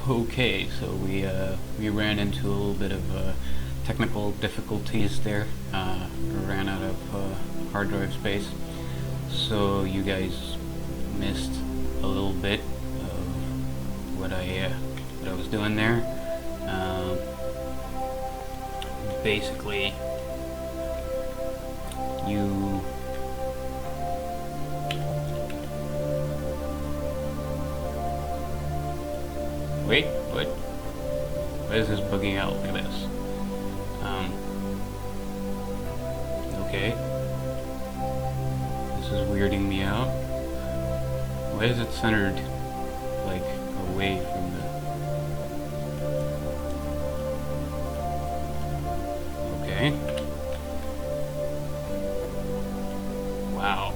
Okay, so we ran into a little bit of technical difficulties there. We ran out of hard drive space, so you guys missed a little bit of what I was doing there. Basically, you wait, what? Why is this bugging out like this? Okay. This is weirding me out. Why is it centered, like, away from the... Okay. Wow.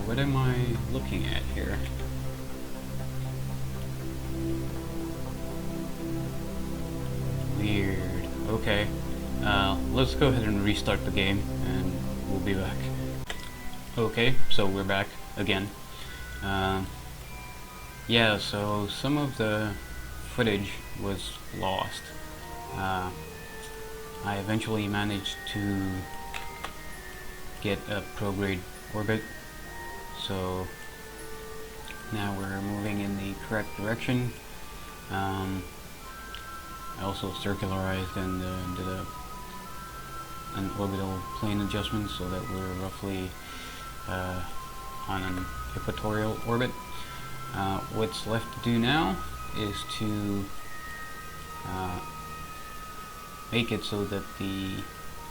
What am I looking at here? Weird. Okay. Let's go ahead and restart the game and we'll be back. Okay, so we're back again. Yeah, so some of the footage was lost. I eventually managed to get a prograde orbit, so now we're moving in the correct direction. I also circularized and did an orbital plane adjustment so that we're roughly on an equatorial orbit. What's left to do now is to make it so that the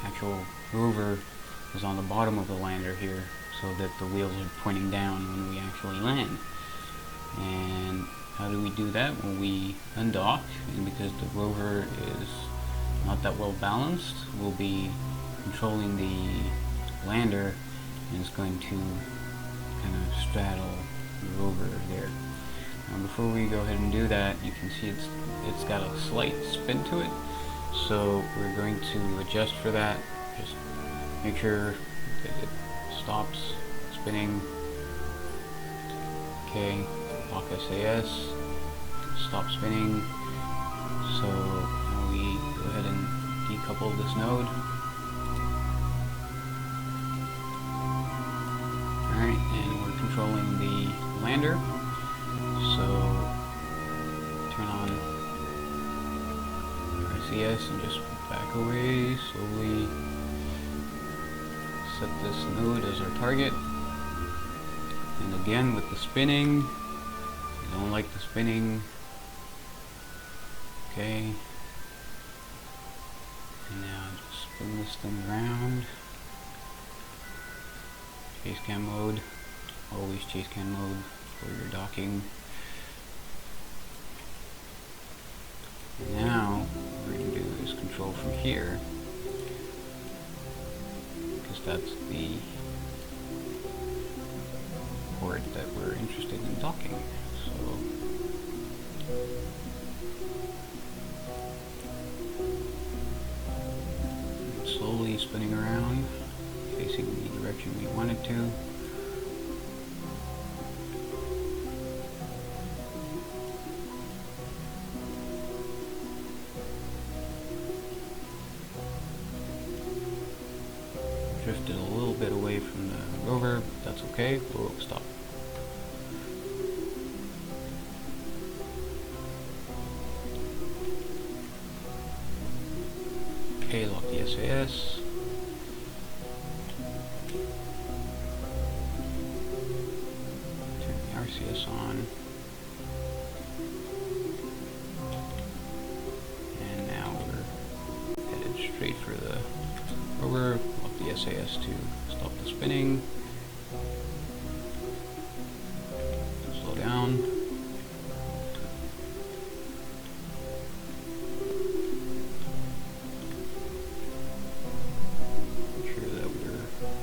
actual rover is on the bottom of the lander here, so that the wheels are pointing down when we actually land. And how do we do that? Well, we undock, and because the rover is not that well balanced, we'll be controlling the lander, and it's going to kind of straddle the rover there. Now, before we go ahead and do that, you can see it's got a slight spin to it, so we're going to adjust for that. Just make sure that it stops spinning. Okay, lock SAS, stop spinning. So now we go ahead and decouple this node. Alright, and we're controlling the lander. So turn on RCS and just back away, slowly set this node as our target. And again with the spinning, I don't like the spinning. Okay. And now just spin this thing around. Chase cam mode. Always chase cam mode for your docking. And now what we're going to do is control from here, because that's the port that we're interested in docking. So it's slowly spinning around, facing the direction we want it to. Drifted a little bit away from the rover, but that's okay. We'll stop. Okay, lock the SAS. Turn the RCS on. And now we're headed straight for the rover. Lock the SAS to stop the spinning. Slow down.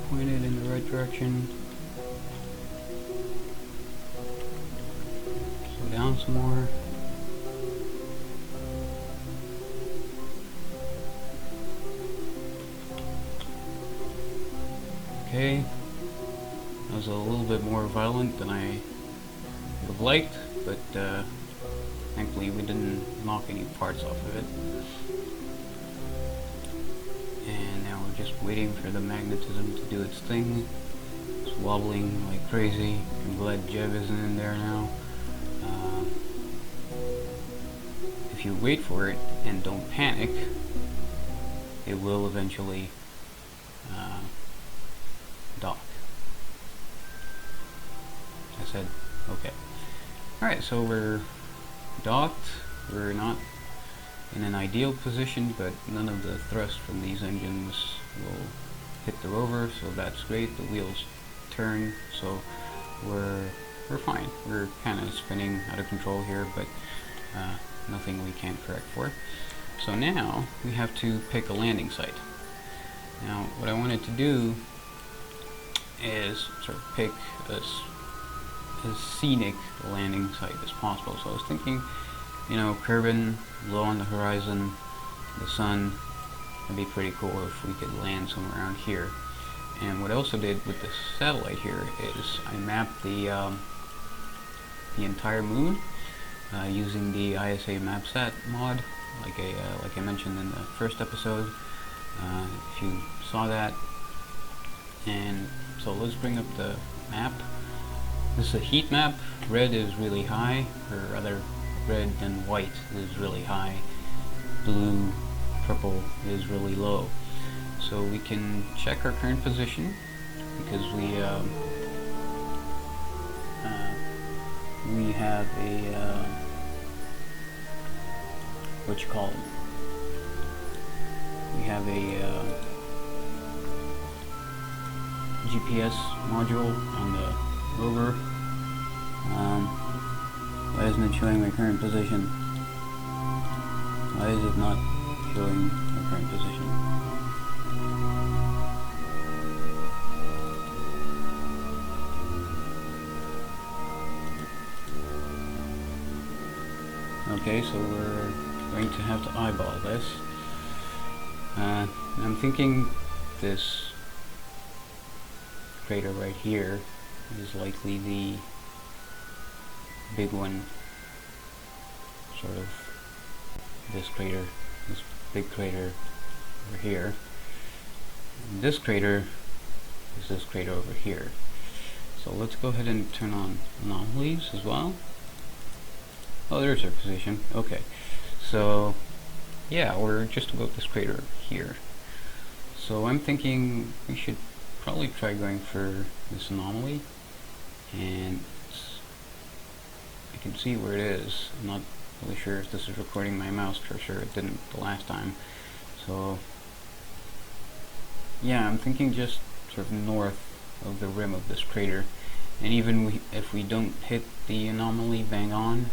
Pointed in the right direction. Slow down some more. Okay. That was a little bit more violent than I have liked, but thankfully we didn't knock any parts off of it. And now we're just waiting for the magnetism to do its thing. It's wobbling like crazy. I'm glad Jeb isn't in there now. If you wait for it and don't panic, it will eventually dock. I said, okay. Alright, so we're docked. We're not in an ideal position, but none of the thrust from these engines will hit the rover, so that's great. The wheels turn, so we're fine. We're kind of spinning out of control here, but nothing we can't correct for. So now we have to pick a landing site. Now what I wanted to do is sort of pick as scenic a landing site as possible. So I was thinking, you know, Kerbal, low on the horizon, the sun. It'd be pretty cool if we could land somewhere around here. And what I also did with the satellite here is I mapped the entire moon using the ISA MapSat mod, like I mentioned in the first episode. If you saw that. And so let's bring up the map. This is a heat map. Red is really high, or rather red and white is really high. Blue, purple is really low. So we can check our current position because we have a what you call it? We have a GPS module on the rover. Why isn't it showing my current position? Why is it not showing my current position? Okay, so we're going to have to eyeball this. I'm thinking this crater right here is likely the big one, sort of this crater, this big crater over here. And this crater is this crater over here. So let's go ahead and turn on anomalies as well. Oh, there's our position. Okay, so yeah, we're just about this crater here. So I'm thinking we should probably try going for this anomaly, and I can see where it is. I'm not really sure if this is recording my mouse cursor. It didn't the last time. So yeah, I'm thinking just sort of north of the rim of this crater, and even if we don't hit the anomaly bang on,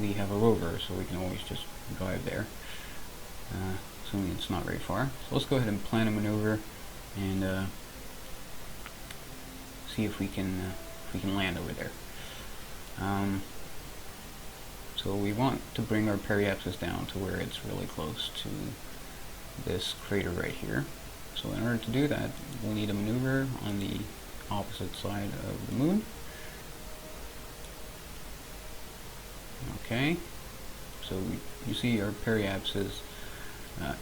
we have a rover, so we can always just drive there, assuming it's not very far. So let's go ahead and plan a maneuver and see if we can land over there. So we want to bring our periapsis down to where it's really close to this crater right here. So in order to do that, we'll need a maneuver on the opposite side of the moon. Okay, so you see our periapsis is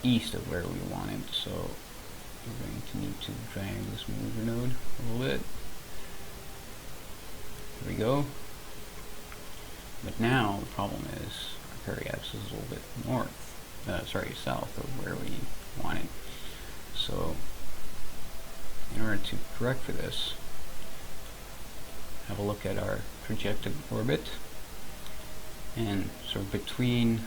east of where we want it, so we're going to need to drag this maneuver node a little bit. There we go. But now the problem is our periapsis is a little bit south of where we want it. So in order to correct for this, have a look at our projected orbit, and sort of between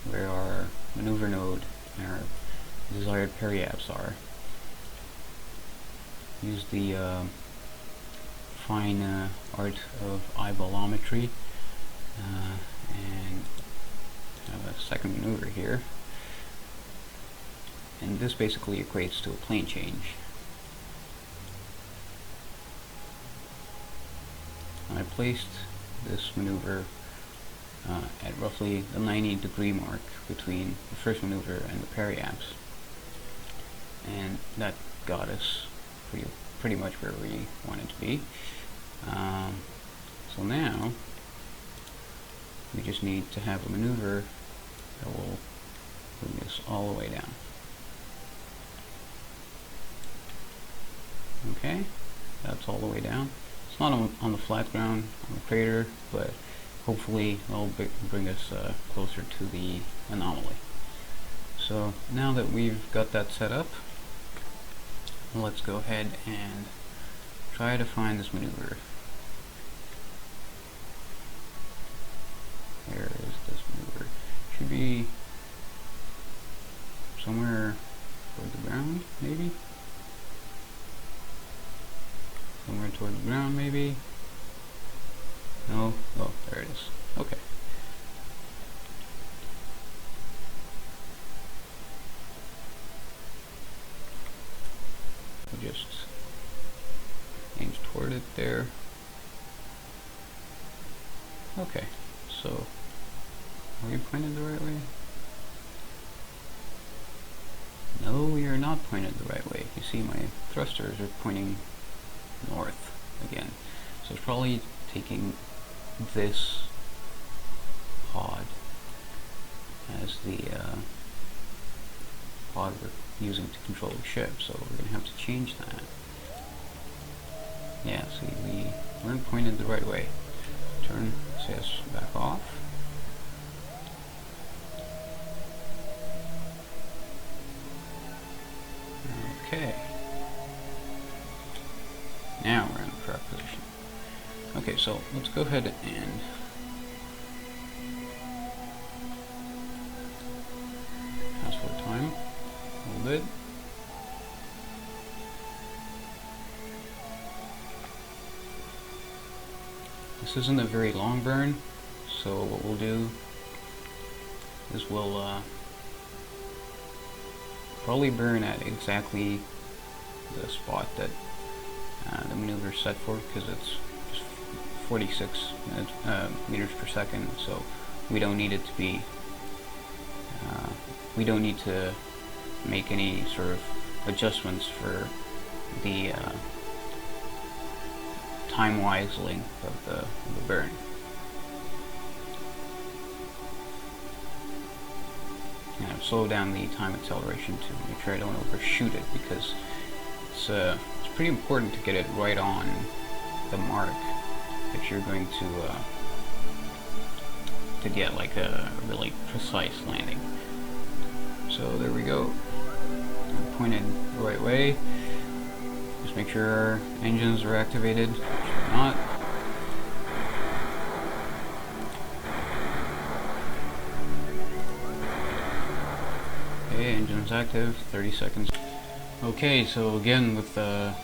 where our maneuver node and our desired periapse are, use the fine art of eyeballometry and have a second maneuver here, and this basically equates to a plane change. I placed this maneuver at roughly the 90-degree mark between the first maneuver and the periapse, and that got us pretty much where we wanted to be. So now we just need to have a maneuver that will bring this all the way down. Okay, that's all the way down. It's not on the flat ground, on the crater, but hopefully it'll bring us closer to the anomaly. So now that we've got that set up, let's go ahead and try to find this maneuver. Where is this maneuver? Should be somewhere toward the ground, maybe? Somewhere toward the ground, maybe? No? Oh, there it is. Okay. We'll just aim toward it there. Okay, so are we pointed the right way? No, we are not pointed the right way. You see my thrusters are pointing north again. So it's probably taking this pod as the pod we're using to control the ship, so we're going to have to change that. Yeah, see, we weren't pointed the right way. Turn SAS back off. Okay. Now we're in the correct position. Okay, so let's go ahead and pass for time a little bit. This isn't a very long burn, so what we'll do is we'll probably burn at exactly the spot that the maneuver is set for, because it's just 46 meters per second, so we don't need it to be we don't need to make any sort of adjustments for the time-wise length of the burn. And I've slowed down the time acceleration to make sure I don't overshoot it, because it's pretty important to get it right on the mark if you're going to get like a really precise landing. So there we go. I'm pointed the right way. Just make sure our engines are activated. Which they're not. Okay, engines active. 30 seconds. Okay, so again with the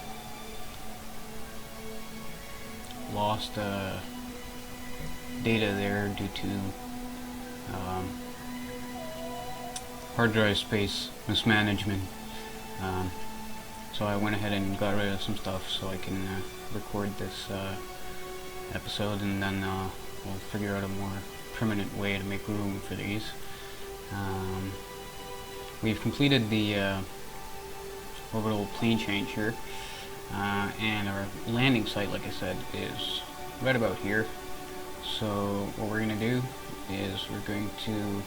lost data there due to hard drive space mismanagement. So I went ahead and got rid of some stuff so I can record this episode, and then we'll figure out a more permanent way to make room for these. We've completed the orbital plane change here, and our landing site, like I said, is right about here. So what we're going to do is we're going to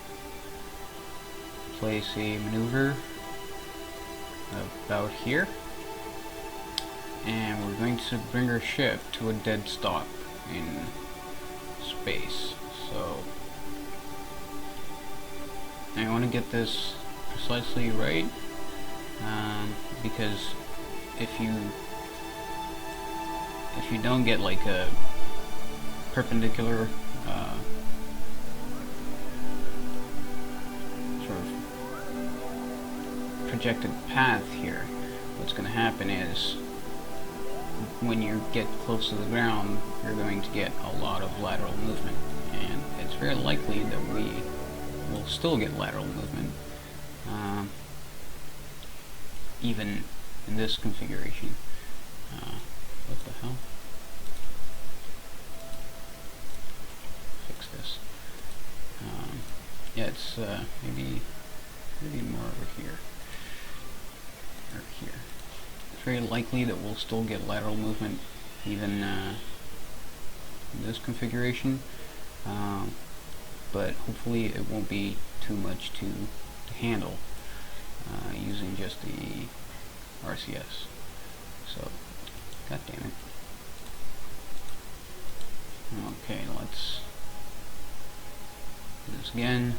place a maneuver about here, and we're going to bring our ship to a dead stop in space. So I want to get this precisely right, because if you don't get like a perpendicular sort of projected path here, what's going to happen is when you get close to the ground, you're going to get a lot of lateral movement, and it's very likely that we will still get lateral movement even in this configuration. What the hell? Fix this. Yeah, it's maybe more over here. Or here. It's very likely that we'll still get lateral movement even in this configuration, but hopefully it won't be too much to handle using just the RCS. So, god damn it. Okay, let's do this again.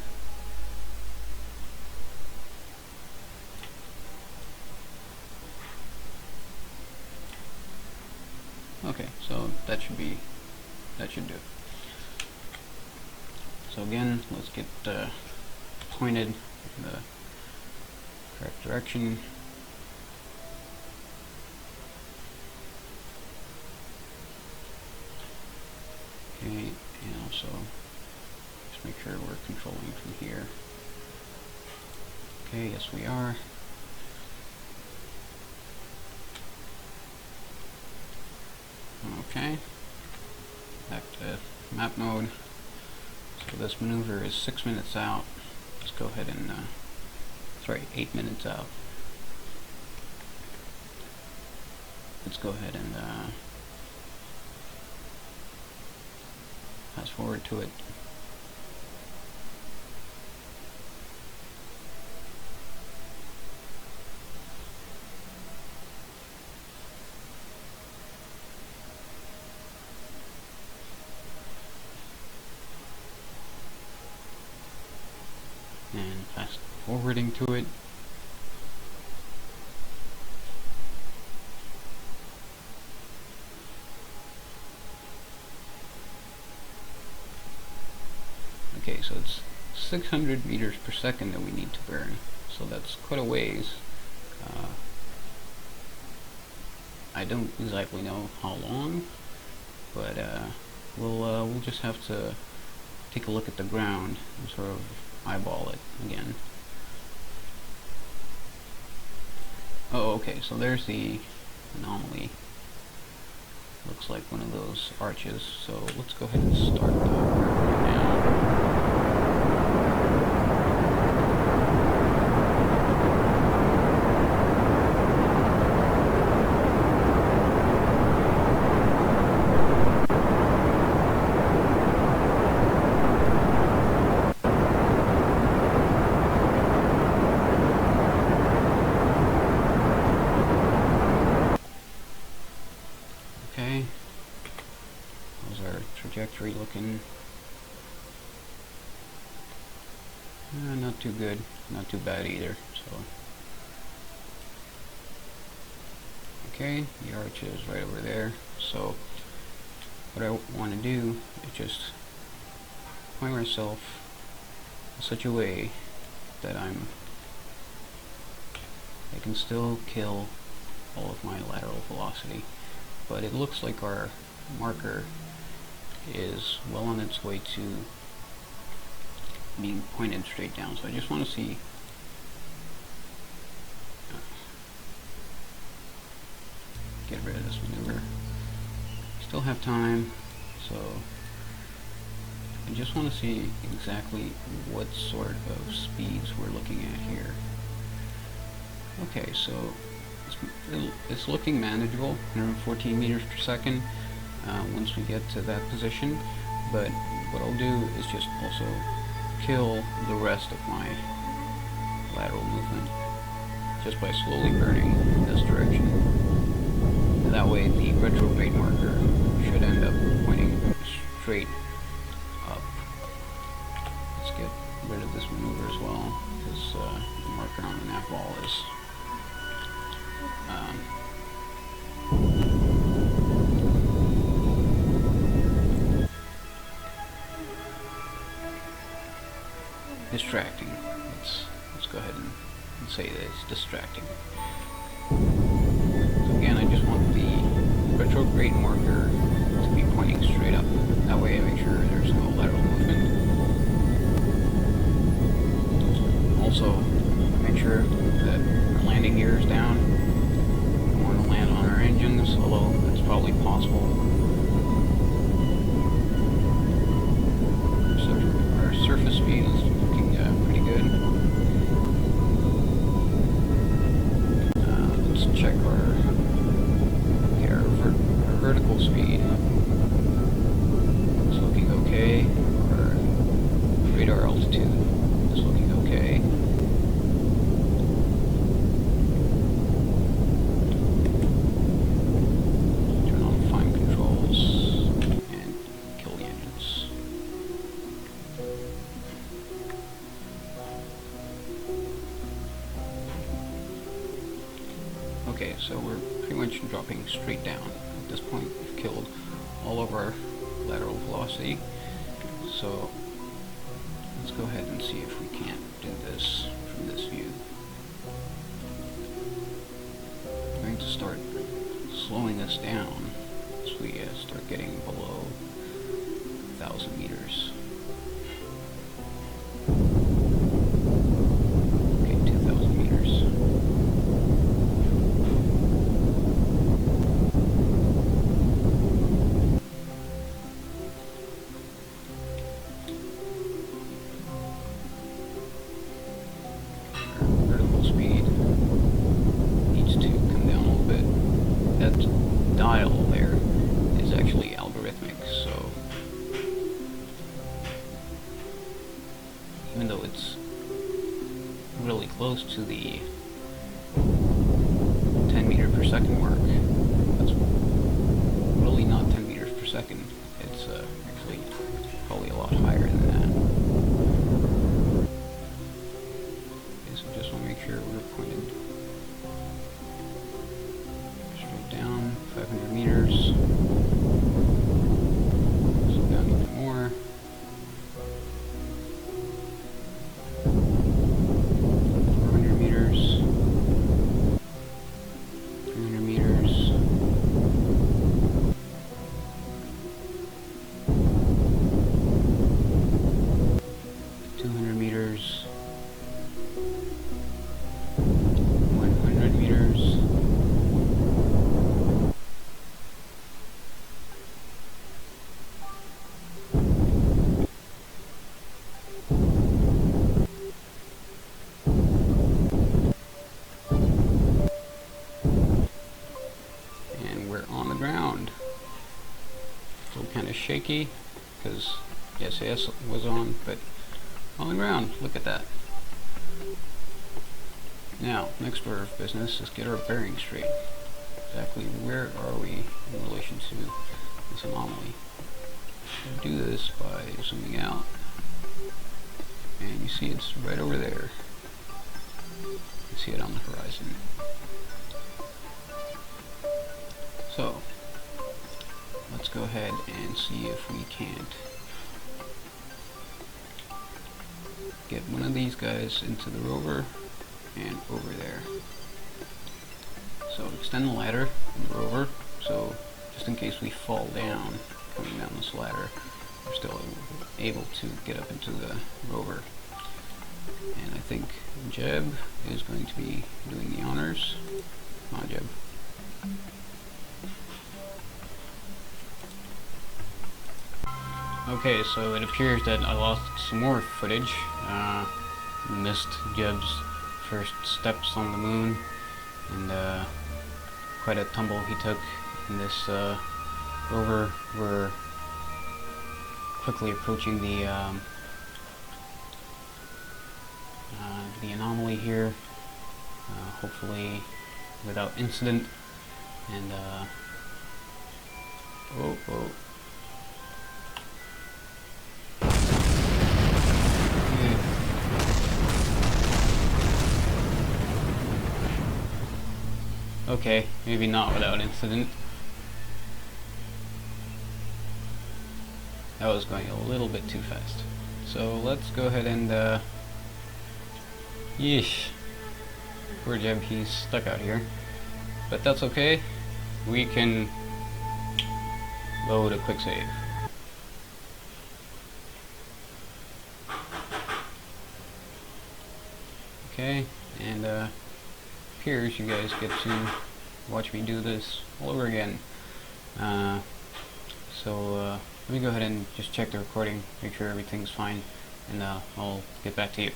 Okay, so that should do it. So again, let's get pointed in the correct direction. Okay, and also just make sure we're controlling from here. Okay, yes we are. Okay, back to map mode. So this maneuver is 6 minutes out. Let's go ahead and, sorry, 8 minutes out. Let's go ahead and fast forward to it. And fast forwarding to it. Okay, so it's 600 meters per second that we need to burn, so that's quite a ways. I don't exactly know how long, but we'll just have to take a look at the ground and sort of eyeball it again. Oh, okay, so there's the anomaly. Looks like one of those arches, so let's go ahead and start the burn now. Okay, how's our trajectory looking? Not too good, not too bad either. So, okay, the arch is right over there. So, what I want to do is just point myself in such a way that I can still kill all of my lateral velocity. But it looks like our marker is well on its way to being pointed straight down. So I just want to see get rid of this maneuver. Still have time, so I just want to see exactly what sort of speeds we're looking at here. Okay, so it's looking manageable, 114 meters per second once we get to that position, but what I'll do is just also kill the rest of my lateral movement just by slowly burning in this direction. And that way the retrograde marker should end up pointing straight up. Let's get rid of this maneuver as well, because the marker on the nav ball is distracting. Let's go ahead and say that it's distracting. So again, I just want the retrograde marker to be pointing straight up. That way I make sure there's no lateral movement. Also, make sure that our landing gear is down. We want to land on our engines, although that's probably possible. So our surface speed is looking pretty good. Let's check our vertical speed. dropping straight down. At this point, we've killed all of our lateral velocity. So let's go ahead and see if we can't do this from this view. I'm going to start slowing this down as we start getting below 1,000 meters. Okay, 2,000 meters. Vertical speed needs to come down a little bit. That dial there is actually algorithmic, so even though it's really close to the 10 meter per second mark, that's really not 10 meters per second. It's actually probably a lot higher than that. Okay, so just want to make sure we're pointed straight down, 500 meters. Slow down even more. 400 meters. 300 meters. 200 meters. 100 meters. And we're on the ground. Still kind of shaky because the SAS was on, but on the ground. Look at that. Now, next order of business is get our bearing straight. Exactly where are we in relation to this anomaly? We'll do this by zooming out, and you see it's right over there. You see it on the horizon. So, let's go ahead and see if we can't get one of these guys into the rover and over there. So extend the ladder in the rover, so just in case we fall down coming down this ladder, we're still able to get up into the rover. And I think Jeb is going to be doing the honors. Come on, Jeb. Okay, so it appears that I lost some more footage. Missed Jeb's first steps on the moon, and quite a tumble he took in this rover. We're quickly approaching the anomaly here, hopefully without incident. And oh. Okay, maybe not without incident. That was going a little bit too fast. So let's go ahead and yeesh. Poor Jeb, he's stuck out here. But that's okay. We can load a quick save. Okay, and appears you guys get to watch me do this all over again. Let me go ahead and just check the recording, make sure everything's fine, and I'll get back to you.